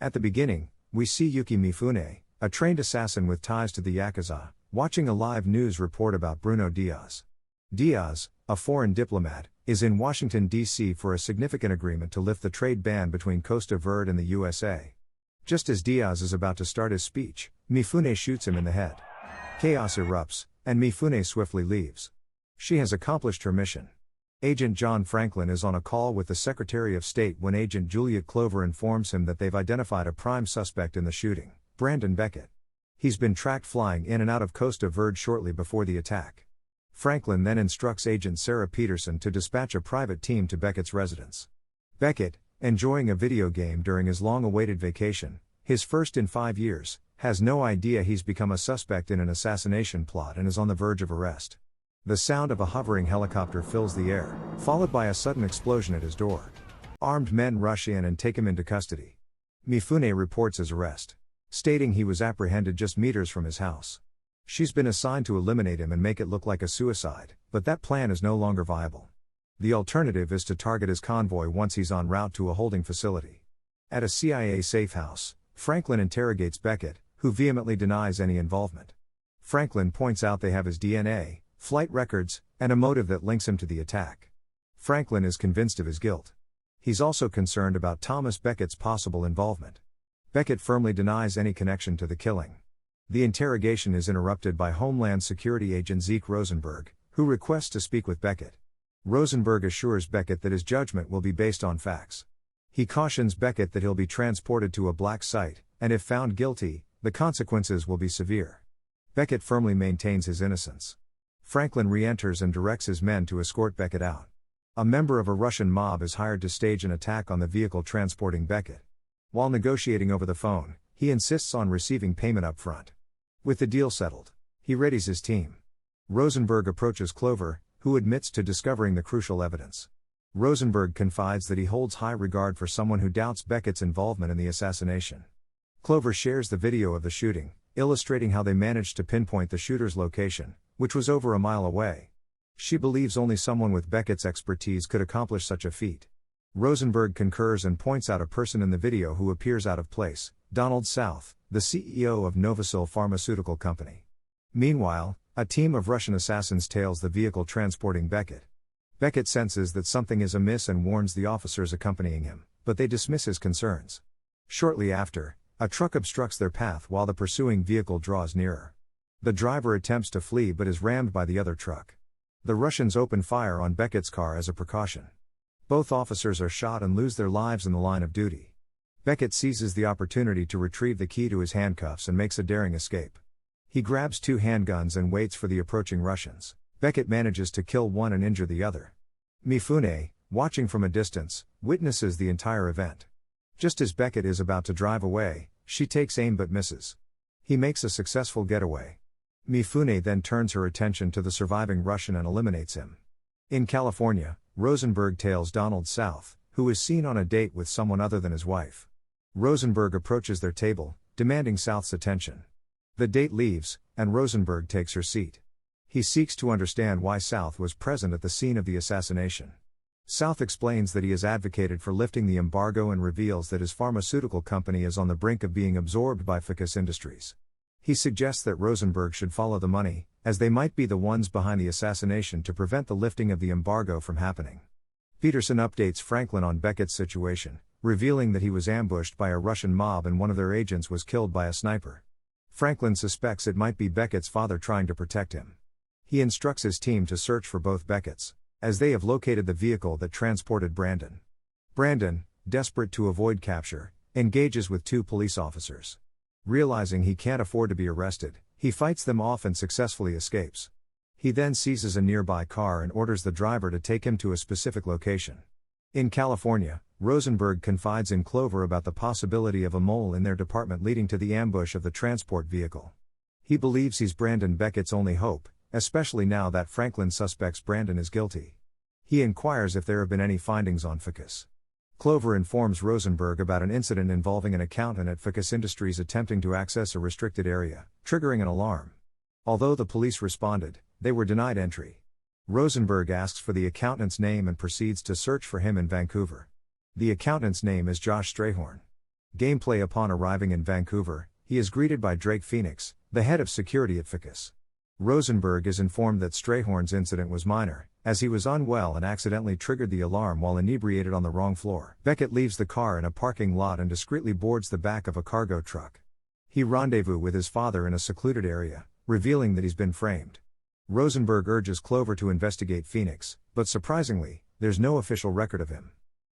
At the beginning, we see Yuki Mifune, a trained assassin with ties to the Yakuza, watching a live news report about Bruno Diaz. Diaz, a foreign diplomat, is in Washington, D.C. for a significant agreement to lift the trade ban between Costa Verde and the USA. Just as Diaz is about to start his speech, Mifune shoots him in the head. Chaos erupts, and Mifune swiftly leaves. She has accomplished her mission. Agent John Franklin is on a call with the Secretary of State when Agent Juliet Clover informs him that they've identified a prime suspect in the shooting, Brandon Beckett. He's been tracked flying in and out of Costa Verde shortly before the attack. Franklin then instructs Agent Sarah Peterson to dispatch a private team to Beckett's residence. Beckett, enjoying a video game during his long-awaited vacation, his first in 5 years, has no idea he's become a suspect in an assassination plot and is on the verge of arrest. The sound of a hovering helicopter fills the air, followed by a sudden explosion at his door. Armed men rush in and take him into custody. Mifune reports his arrest, stating he was apprehended just meters from his house. She's been assigned to eliminate him and make it look like a suicide, but that plan is no longer viable. The alternative is to target his convoy once he's en route to a holding facility. At a CIA safe house, Franklin interrogates Beckett, who vehemently denies any involvement. Franklin points out they have his DNA, flight records, and a motive that links him to the attack. Franklin is convinced of his guilt. He's also concerned about Thomas Beckett's possible involvement. Beckett firmly denies any connection to the killing. The interrogation is interrupted by Homeland Security agent Zeke Rosenberg, who requests to speak with Beckett. Rosenberg assures Beckett that his judgment will be based on facts. He cautions Beckett that he'll be transported to a black site, and if found guilty, the consequences will be severe. Beckett firmly maintains his innocence. Franklin re-enters and directs his men to escort Beckett out. A member of a Russian mob is hired to stage an attack on the vehicle transporting Beckett. While negotiating over the phone, he insists on receiving payment up front. With the deal settled, he readies his team. Rosenberg approaches Clover, who admits to discovering the crucial evidence. Rosenberg confides that he holds high regard for someone who doubts Beckett's involvement in the assassination. Clover shares the video of the shooting, illustrating how they managed to pinpoint the shooter's location, which was over a mile away. She believes only someone with Beckett's expertise could accomplish such a feat. Rosenberg concurs and points out a person in the video who appears out of place, Donald South, the CEO of Novosil Pharmaceutical Company. Meanwhile, a team of Russian assassins tails the vehicle transporting Beckett. Beckett senses that something is amiss and warns the officers accompanying him, but they dismiss his concerns. Shortly after, a truck obstructs their path while the pursuing vehicle draws nearer. The driver attempts to flee but is rammed by the other truck. The Russians open fire on Beckett's car as a precaution. Both officers are shot and lose their lives in the line of duty. Beckett seizes the opportunity to retrieve the key to his handcuffs and makes a daring escape. He grabs 2 handguns and waits for the approaching Russians. Beckett manages to kill one and injure the other. Mifune, watching from a distance, witnesses the entire event. Just as Beckett is about to drive away, she takes aim but misses. He makes a successful getaway. Mifune then turns her attention to the surviving Russian and eliminates him. In California, Rosenberg tails Donald South, who is seen on a date with someone other than his wife. Rosenberg approaches their table, demanding South's attention. The date leaves, and Rosenberg takes her seat. He seeks to understand why South was present at the scene of the assassination. South explains that he has advocated for lifting the embargo and reveals that his pharmaceutical company is on the brink of being absorbed by Ficus Industries. He suggests that Rosenberg should follow the money, as they might be the ones behind the assassination to prevent the lifting of the embargo from happening. Peterson updates Franklin on Beckett's situation, revealing that he was ambushed by a Russian mob and one of their agents was killed by a sniper. Franklin suspects it might be Beckett's father trying to protect him. He instructs his team to search for both Becketts, as they have located the vehicle that transported Brandon. Brandon, desperate to avoid capture, engages with 2 police officers. Realizing he can't afford to be arrested, he fights them off and successfully escapes. He then seizes a nearby car and orders the driver to take him to a specific location. In California, Rosenberg confides in Clover about the possibility of a mole in their department leading to the ambush of the transport vehicle. He believes he's Brandon Beckett's only hope, especially now that Franklin suspects Brandon is guilty. He inquires if there have been any findings on Ficus. Clover informs Rosenberg about an incident involving an accountant at Ficus Industries attempting to access a restricted area, triggering an alarm. Although the police responded, they were denied entry. Rosenberg asks for the accountant's name and proceeds to search for him in Vancouver. The accountant's name is Josh Strayhorn. Gameplay. Upon arriving in Vancouver, he is greeted by Drake Phoenix, the head of security at Ficus. Rosenberg is informed that Strayhorn's incident was minor, as he was unwell and accidentally triggered the alarm while inebriated on the wrong floor. Beckett leaves the car in a parking lot and discreetly boards the back of a cargo truck. He rendezvous with his father in a secluded area, revealing that he's been framed. Rosenberg urges Clover to investigate Phoenix, but surprisingly, there's no official record of him.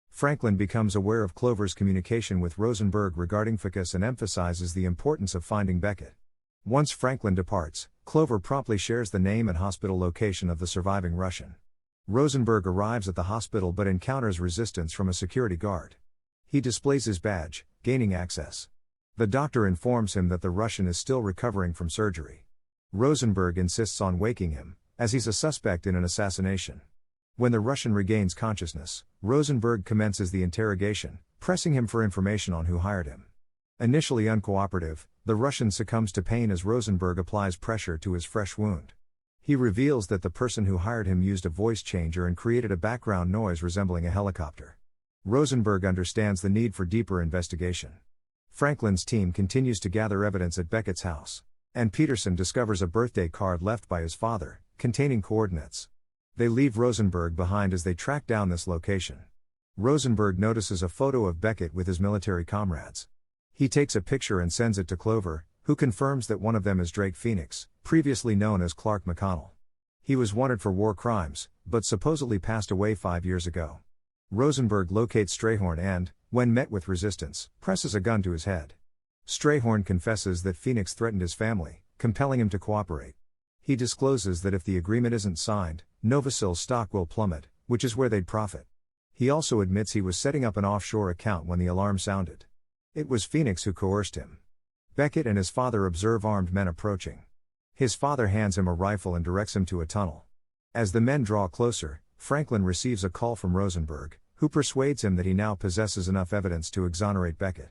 Franklin becomes aware of Clover's communication with Rosenberg regarding Ficus and emphasizes the importance of finding Beckett. Once Franklin departs, Clover promptly shares the name and hospital location of the surviving Russian. Rosenberg arrives at the hospital but encounters resistance from a security guard. He displays his badge, gaining access. The doctor informs him that the Russian is still recovering from surgery. Rosenberg insists on waking him, as he's a suspect in an assassination. When the Russian regains consciousness, Rosenberg commences the interrogation, pressing him for information on who hired him. Initially uncooperative, the Russian succumbs to pain as Rosenberg applies pressure to his fresh wound. He reveals that the person who hired him used a voice changer and created a background noise resembling a helicopter. Rosenberg understands the need for deeper investigation. Franklin's team continues to gather evidence at Beckett's house. And Peterson discovers a birthday card left by his father, containing coordinates. They leave Rosenberg behind as they track down this location. Rosenberg notices a photo of Beckett with his military comrades. He takes a picture and sends it to Clover, who confirms that one of them is Drake Phoenix, previously known as Clark McConnell. He was wanted for war crimes, but supposedly passed away 5 years ago. Rosenberg locates Strayhorn and, when met with resistance, presses a gun to his head. Strayhorn confesses that Phoenix threatened his family, compelling him to cooperate. He discloses that if the agreement isn't signed, Novacil's stock will plummet, which is where they'd profit. He also admits he was setting up an offshore account when the alarm sounded. It was Phoenix who coerced him. Beckett and his father observe armed men approaching. His father hands him a rifle and directs him to a tunnel. As the men draw closer, Franklin receives a call from Rosenberg, who persuades him that he now possesses enough evidence to exonerate Beckett.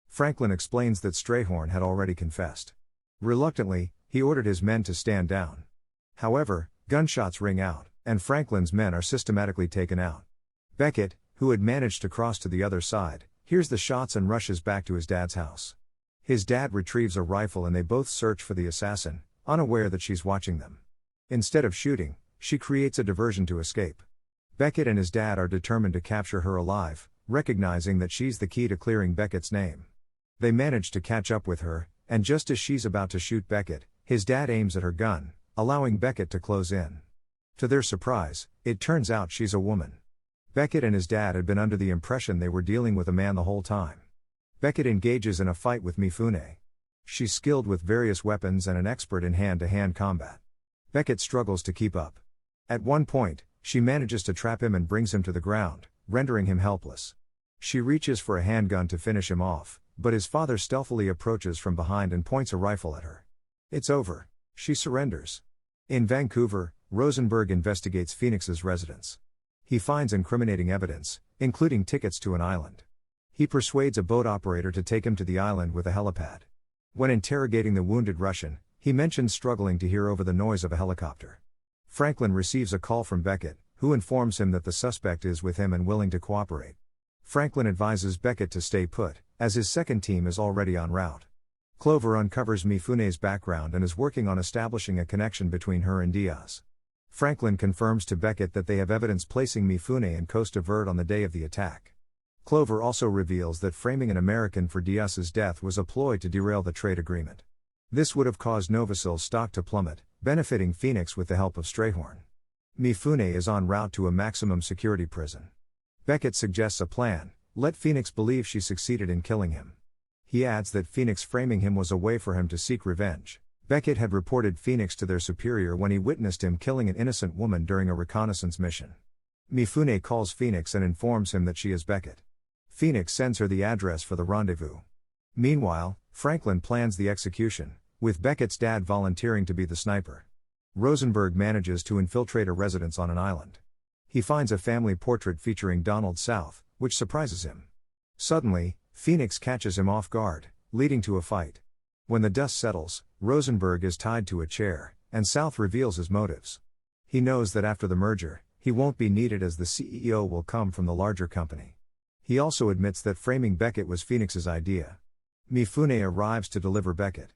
Franklin explains that Strayhorn had already confessed. Reluctantly, he ordered his men to stand down. However, gunshots ring out, and Franklin's men are systematically taken out. Beckett, who had managed to cross to the other side, hears the shots and rushes back to his dad's house. His dad retrieves a rifle and they both search for the assassin, unaware that she's watching them. Instead of shooting, she creates a diversion to escape. Beckett and his dad are determined to capture her alive, recognizing that she's the key to clearing Beckett's name. They manage to catch up with her, and just as she's about to shoot Beckett, his dad aims at her gun, allowing Beckett to close in. To their surprise, it turns out she's a woman. Beckett and his dad had been under the impression they were dealing with a man the whole time. Beckett engages in a fight with Mifune. She's skilled with various weapons and an expert in hand-to-hand combat. Beckett struggles to keep up. At one point, she manages to trap him and brings him to the ground, rendering him helpless. She reaches for a handgun to finish him off, but his father stealthily approaches from behind and points a rifle at her. It's over. She surrenders. In Vancouver, Rosenberg investigates Phoenix's residence. He finds incriminating evidence, including tickets to an island. He persuades a boat operator to take him to the island with a helipad. When interrogating the wounded Russian, he mentions struggling to hear over the noise of a helicopter. Franklin receives a call from Beckett, who informs him that the suspect is with him and willing to cooperate. Franklin advises Beckett to stay put, as his second team is already en route. Clover uncovers Mifune's background and is working on establishing a connection between her and Diaz. Franklin confirms to Beckett that they have evidence placing Mifune in Costa Verde on the day of the attack. Clover also reveals that framing an American for Diaz's death was a ploy to derail the trade agreement. This would have caused Novacil's stock to plummet, benefiting Phoenix with the help of Strayhorn. Mifune is en route to a maximum security prison. Beckett suggests a plan: let Phoenix believe she succeeded in killing him. He adds that Phoenix framing him was a way for him to seek revenge. Beckett had reported Phoenix to their superior when he witnessed him killing an innocent woman during a reconnaissance mission. Mifune calls Phoenix and informs him that she is Beckett. Phoenix sends her the address for the rendezvous. Meanwhile, Franklin plans the execution, with Beckett's dad volunteering to be the sniper. Rosenberg manages to infiltrate a residence on an island. He finds a family portrait featuring Donald South, which surprises him. Suddenly, Phoenix catches him off guard, leading to a fight. When the dust settles, Rosenberg is tied to a chair, and South reveals his motives. He knows that after the merger, he won't be needed as the CEO will come from the larger company. He also admits that framing Beckett was Phoenix's idea. Mifune arrives to deliver Beckett.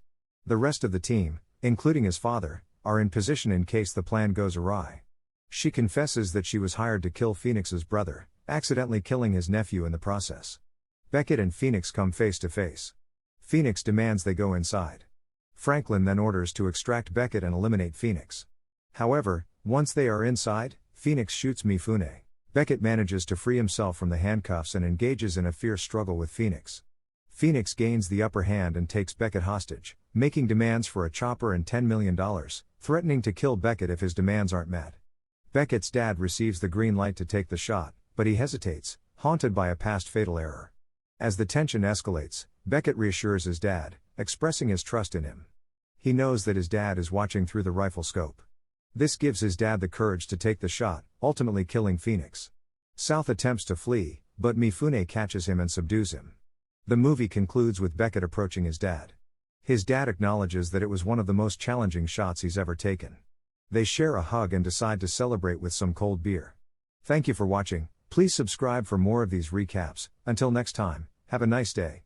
The rest of the team, including his father, are in position in case the plan goes awry. She confesses that she was hired to kill Phoenix's brother, accidentally killing his nephew in the process. Beckett and Phoenix come face to face. Phoenix demands they go inside. Franklin then orders to extract Beckett and eliminate Phoenix. However, once they are inside, Phoenix shoots Mifune. Beckett manages to free himself from the handcuffs and engages in a fierce struggle with Phoenix. Phoenix gains the upper hand and takes Beckett hostage, making demands for a chopper and $10 million, threatening to kill Beckett if his demands aren't met. Beckett's dad receives the green light to take the shot, but he hesitates, haunted by a past fatal error. As the tension escalates, Beckett reassures his dad, expressing his trust in him. He knows that his dad is watching through the rifle scope. This gives his dad the courage to take the shot, ultimately killing Phoenix. South attempts to flee, but Mifune catches him and subdues him. The movie concludes with Beckett approaching his dad. His dad acknowledges that it was one of the most challenging shots he's ever taken. They share a hug and decide to celebrate with some cold beer. Thank you for watching. Please subscribe for more of these recaps. Until next time, have a nice day.